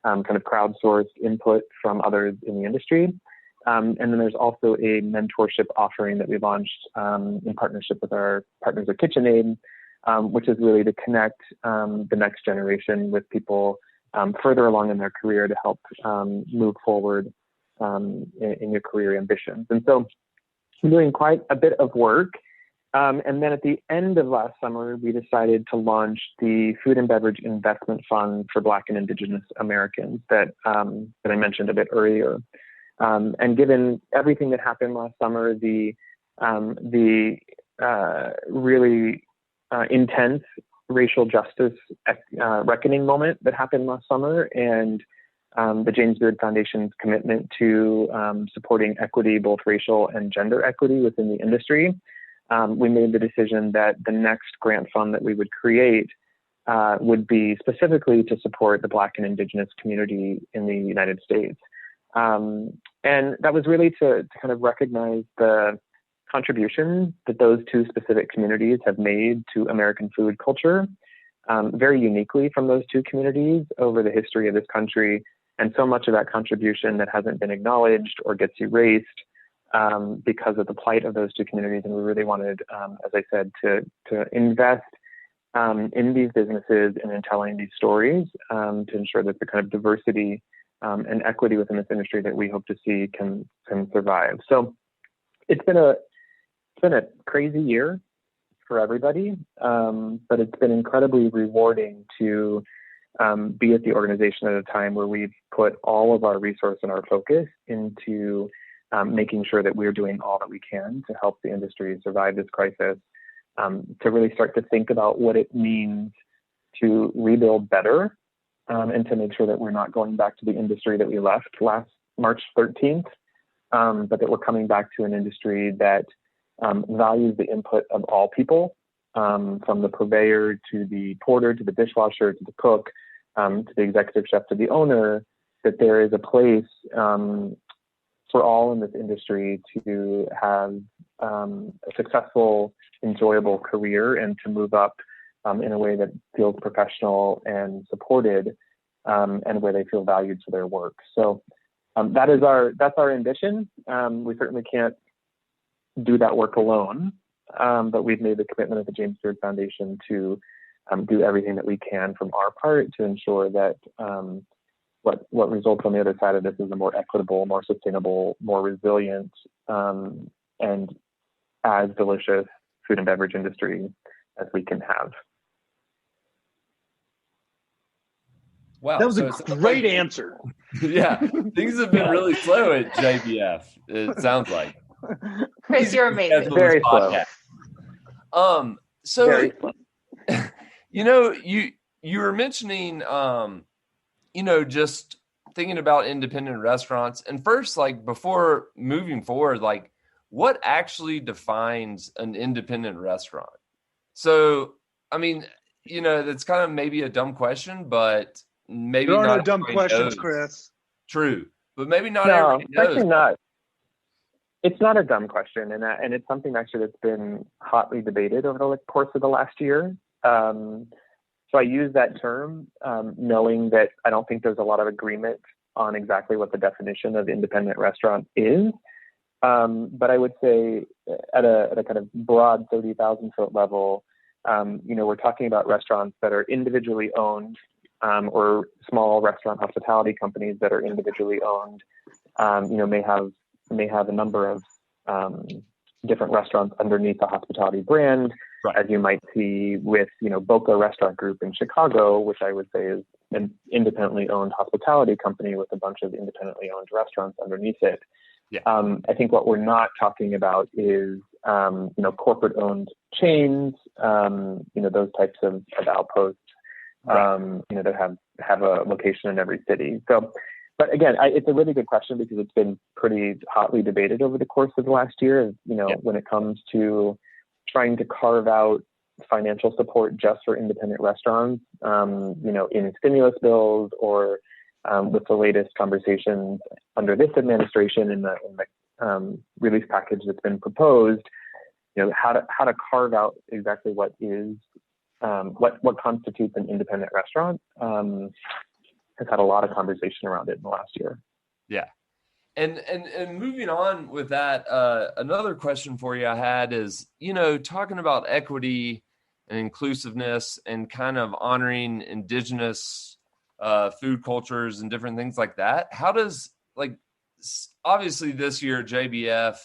kind of crowdsourced input from others in the industry. And then there's also a mentorship offering that we launched in partnership with our partners at KitchenAid, which is really to connect the next generation with people further along in their career to help move forward in your career ambitions. And so I'm doing quite a bit of work. And then at the end of last summer, we decided to launch the Food and Beverage Investment Fund for Black and Indigenous Americans that I mentioned a bit earlier. And given everything that happened last summer, the really intense racial justice reckoning moment that happened last summer, and the James Beard Foundation's commitment to supporting equity, both racial and gender equity within the industry, we made the decision that the next grant fund that we would create would be specifically to support the Black and Indigenous community in the United States. And that was really to kind of recognize the contribution that those two specific communities have made to American food culture, very uniquely from those two communities over the history of this country. And so much of that contribution that hasn't been acknowledged or gets erased because of the plight of those two communities. And we really wanted, as I said, to invest in these businesses and in telling these stories to ensure that the kind of diversity and equity within this industry that we hope to see can survive. So it's been a crazy year for everybody, but it's been incredibly rewarding to be at the organization at a time where we've put all of our resource and our focus into making sure that we're doing all that we can to help the industry survive this crisis, to really start to think about what it means to rebuild better, and to make sure that we're not going back to the industry that we left last March 13th, but that we're coming back to an industry that values the input of all people, from the purveyor to the porter, to the dishwasher, to the cook, to the executive chef, to the owner, that there is a place for all in this industry to have a successful, enjoyable career and to move up in a way that feels professional and supported, and where they feel valued for their work. So that's our ambition. We certainly can't do that work alone, but we've made the commitment at the James Beard Foundation to do everything that we can from our part to ensure that what results on the other side of this is a more equitable, more sustainable, more resilient, and as delicious food and beverage industry as we can have. Wow, that was a great answer. Yeah, things have been really slow at JBF. It sounds like. Kris, you're amazing. Very slow. So Very slow. You were mentioning, just thinking about independent restaurants. And first, like before moving forward, like what actually defines an independent restaurant? So, I mean, that's kind of maybe a dumb question, but maybe there are not no dumb questions, knows. Chris. True, but maybe not No, everybody knows. actually not. It's not a dumb question, and it's something actually that's been hotly debated over the course of the last year. So I use that term knowing that I don't think there's a lot of agreement on exactly what the definition of independent restaurant is. But I would say at a kind of broad 30,000 foot level, we're talking about restaurants that are individually owned, or small restaurant hospitality companies that are individually owned, may have a number of different restaurants underneath the hospitality brand, right, as you might see with, Boca Restaurant Group in Chicago, which I would say is an independently owned hospitality company with a bunch of independently owned restaurants underneath it. Yeah. I think what we're not talking about is, corporate owned chains, those types of outposts, right, that have a location in every city. So, but again, it's a really good question because it's been pretty hotly debated over the course of the last year, when it comes to trying to carve out financial support just for independent restaurants, in stimulus bills or with the latest conversations under this administration in the relief package that's been proposed, how to carve out exactly what is what constitutes an independent restaurant. has had a lot of conversation around it in the last year. Yeah. And moving on with that, another question for you I had is, talking about equity and inclusiveness and kind of honoring indigenous food cultures and different things like that. How does, obviously this year JBF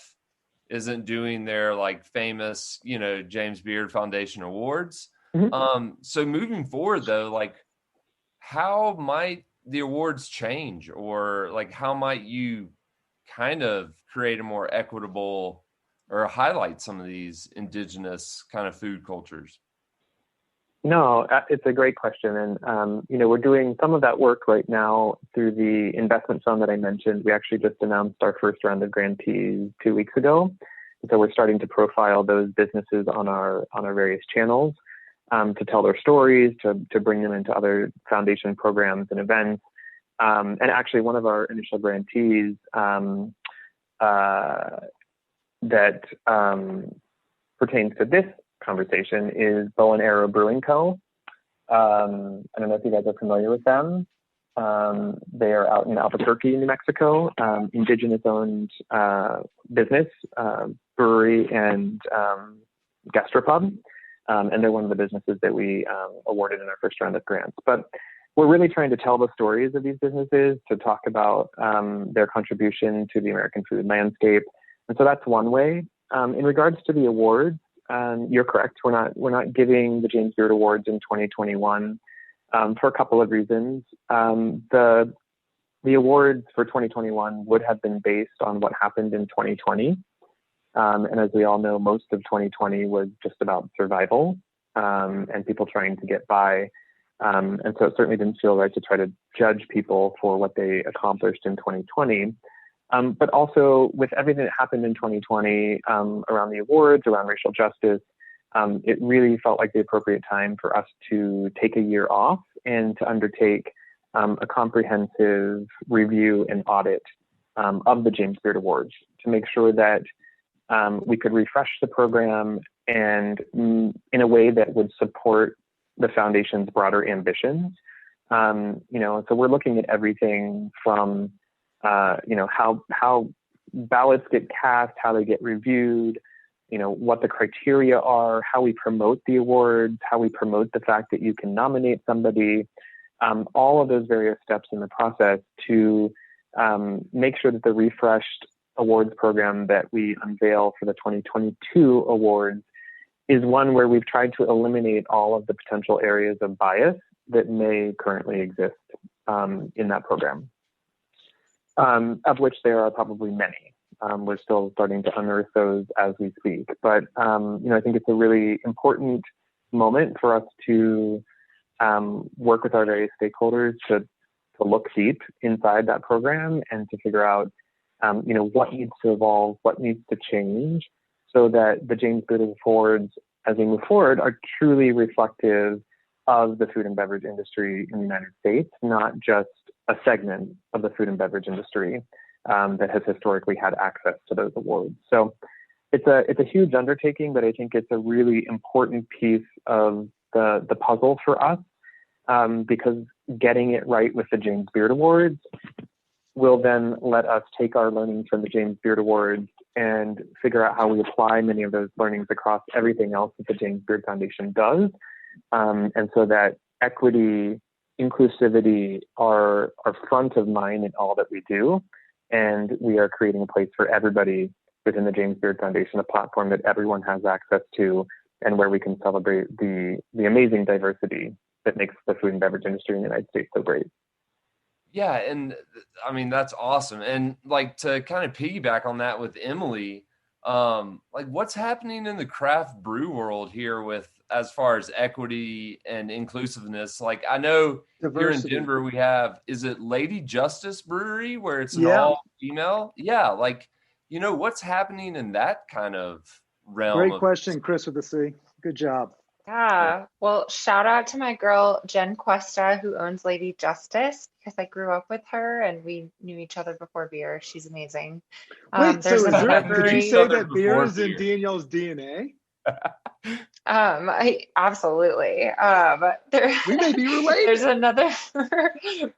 isn't doing their famous, James Beard Foundation Awards. Mm-hmm. So moving forward though, how might the awards change, or how might you kind of create a more equitable or highlight some of these indigenous kind of food cultures? No, it's a great question. And, we're doing some of that work right now through the investment fund that I mentioned. We actually just announced our first round of grantees 2 weeks ago. So we're starting to profile those businesses on our various channels to tell their stories, to bring them into other foundation programs and events. And actually, one of our initial grantees that pertains to this conversation is Arrow Brewing Co. I don't know if you guys are familiar with them. They are out in Albuquerque, New Mexico, indigenous-owned business, brewery, and gastropub. And they're one of the businesses that we awarded in our first round of grants. But we're really trying to tell the stories of these businesses, to talk about their contribution to the American food landscape. And so that's one way. In regards to the awards, you're correct. We're not giving the James Beard Awards in 2021 for a couple of reasons. The awards for 2021 would have been based on what happened in 2020. And as we all know, most of 2020 was just about survival and people trying to get by. And so it certainly didn't feel right to try to judge people for what they accomplished in 2020. But also with everything that happened in 2020 around the awards, around racial justice, it really felt like the appropriate time for us to take a year off and to undertake a comprehensive review and audit of the James Beard Awards to make sure that we could refresh the program and in a way that would support the foundation's broader ambitions. So we're looking at everything from how ballots get cast, how they get reviewed, what the criteria are, how we promote the awards, how we promote the fact that you can nominate somebody, all of those various steps in the process to make sure that the refreshed awards program that we unveil for the 2022 awards is one where we've tried to eliminate all of the potential areas of bias that may currently exist in that program, of which there are probably many. We're still starting to unearth those as we speak. But, I think it's a really important moment for us to work with our various stakeholders to look deep inside that program and to figure out, what needs to evolve, what needs to change, so that the James Beard Awards, as we move forward, are truly reflective of the food and beverage industry in the United States, not just a segment of the food and beverage industry that has historically had access to those awards. So it's a huge undertaking, but I think it's a really important piece of the puzzle for us, because getting it right with the James Beard Awards will then let us take our learnings from the James Beard Awards and figure out how we apply many of those learnings across everything else that the James Beard Foundation does. And so that equity, inclusivity are front of mind in all that we do. And we are creating a place for everybody within the James Beard Foundation, a platform that everyone has access to, and where we can celebrate the amazing diversity that makes the food and beverage industry in the United States so great. Yeah, and I mean, that's awesome. And to kind of piggyback on that with Emily, what's happening in the craft brew world here with as far as equity and inclusiveness? I know diversity. Here in Denver we have, is it Lady Justice Brewery where it's an all female? Yeah, what's happening in that kind of realm? Great question, Kris with the C. Good job. Yeah. Well, shout out to my girl, Jen Cuesta, who owns Lady Justice, because I grew up with her and we knew each other before beer. She's amazing. Wait, so did you say that beer is in Danielle's DNA? I absolutely. We may be related. There's another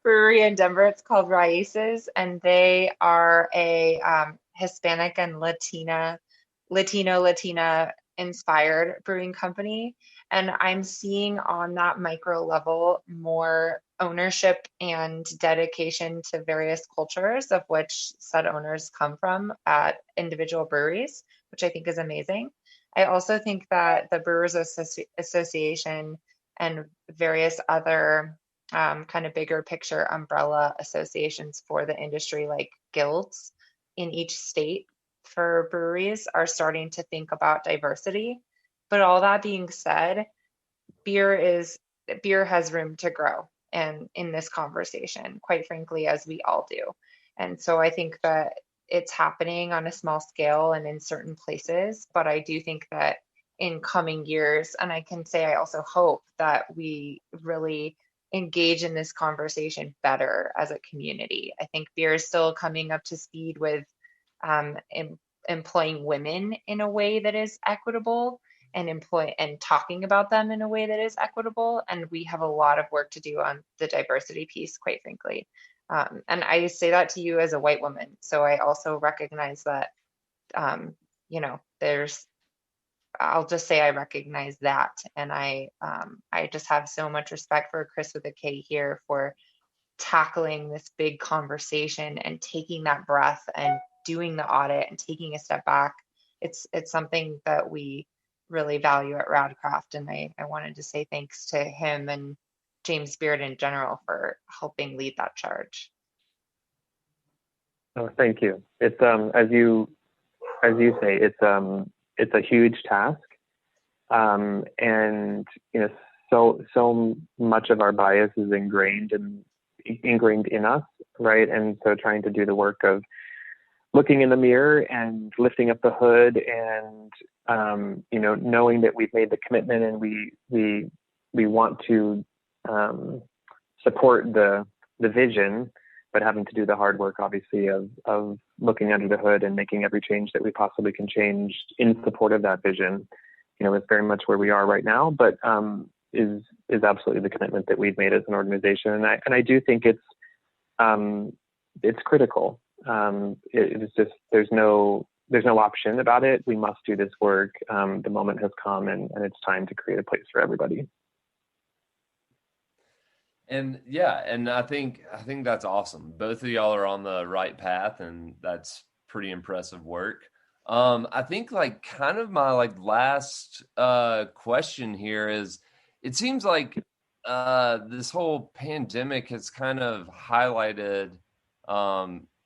brewery in Denver. It's called Raíces, and they are a Hispanic and Latina inspired brewing company. And I'm seeing on that micro level more ownership and dedication to various cultures of which said owners come from at individual breweries, which I think is amazing. I also think that the Brewers Association and various other kind of bigger picture umbrella associations for the industry, like guilds in each state for breweries, are starting to think about diversity. But all that being said, beer has room to grow and in this conversation, quite frankly, as we all do. And so I think that it's happening on a small scale and in certain places, but I do think that in coming years, and I can say I also hope that we really engage in this conversation better as a community. I think beer is still coming up to speed with employing women in a way that is equitable and talking about them in a way that is equitable. And we have a lot of work to do on the diversity piece, quite frankly. And I say that to you as a white woman. So I also recognize that, I'll just say I recognize that. And I just have so much respect for Kris with a K here for tackling this big conversation and taking that breath and doing the audit and taking a step back. It's something that we really value at Radcraft. And I wanted to say thanks to him and James Beard in general for helping lead that charge. Oh, thank you. It's as you say, it's a huge task, and so much of our bias is ingrained in us, right? And so trying to do the work of looking in the mirror and lifting up the hood and knowing that we've made the commitment and we want to support the vision, but having to do the hard work, obviously, of looking under the hood and making every change that we possibly can change in support of that vision. It's very much where we are right now, but is absolutely the commitment that we've made as an organization. And I do think it's critical. It's just there's no option about it. We must do this work. The moment has come, and it's time to create a place for everybody. And yeah, and I think that's awesome. Both of y'all are on the right path, and that's pretty impressive work. I think kind of my last question here is, it seems like this whole pandemic has kind of highlighted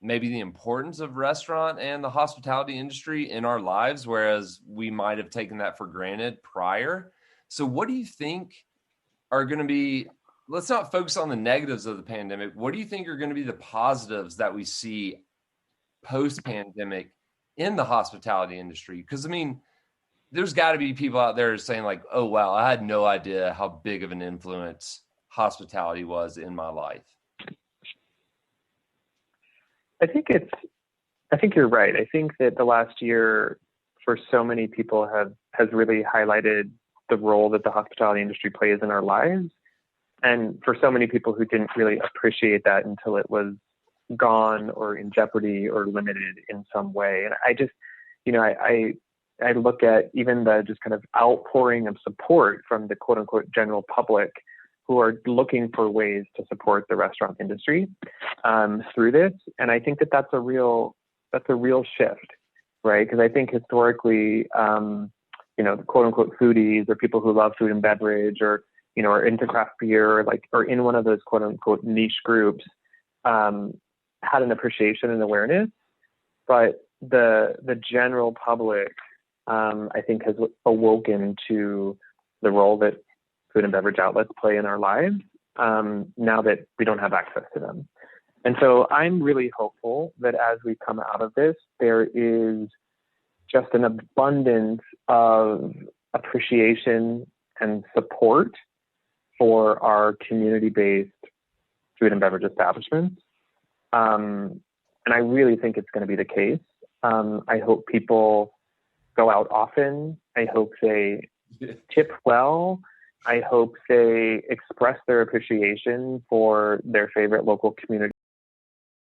maybe the importance of restaurant and the hospitality industry in our lives, whereas we might have taken that for granted prior. So what do you think are going to be, let's not focus on the negatives of the pandemic. What do you think are going to be the positives that we see post-pandemic in the hospitality industry? Because, there's got to be people out there saying oh, wow, I had no idea how big of an influence hospitality was in my life. I think you're right. I think that the last year for so many people has really highlighted the role that the hospitality industry plays in our lives. And for so many people who didn't really appreciate that until it was gone or in jeopardy or limited in some way. And I just, I look at even the just kind of outpouring of support from the quote unquote general public who are looking for ways to support the restaurant industry through this. And I think that that's a real shift, right? Because I think historically, the quote unquote foodies or people who love food and beverage or into craft beer, or in one of those quote unquote niche groups, had an appreciation and awareness, but the general public, I think, has awoken to the role that food and beverage outlets play in our lives, now that we don't have access to them. And so I'm really hopeful that as we come out of this, there is just an abundance of appreciation and support for our community-based food and beverage establishments. And I really think it's going to be the case. I hope people go out often. I hope they tip well. I hope they express their appreciation for their favorite local community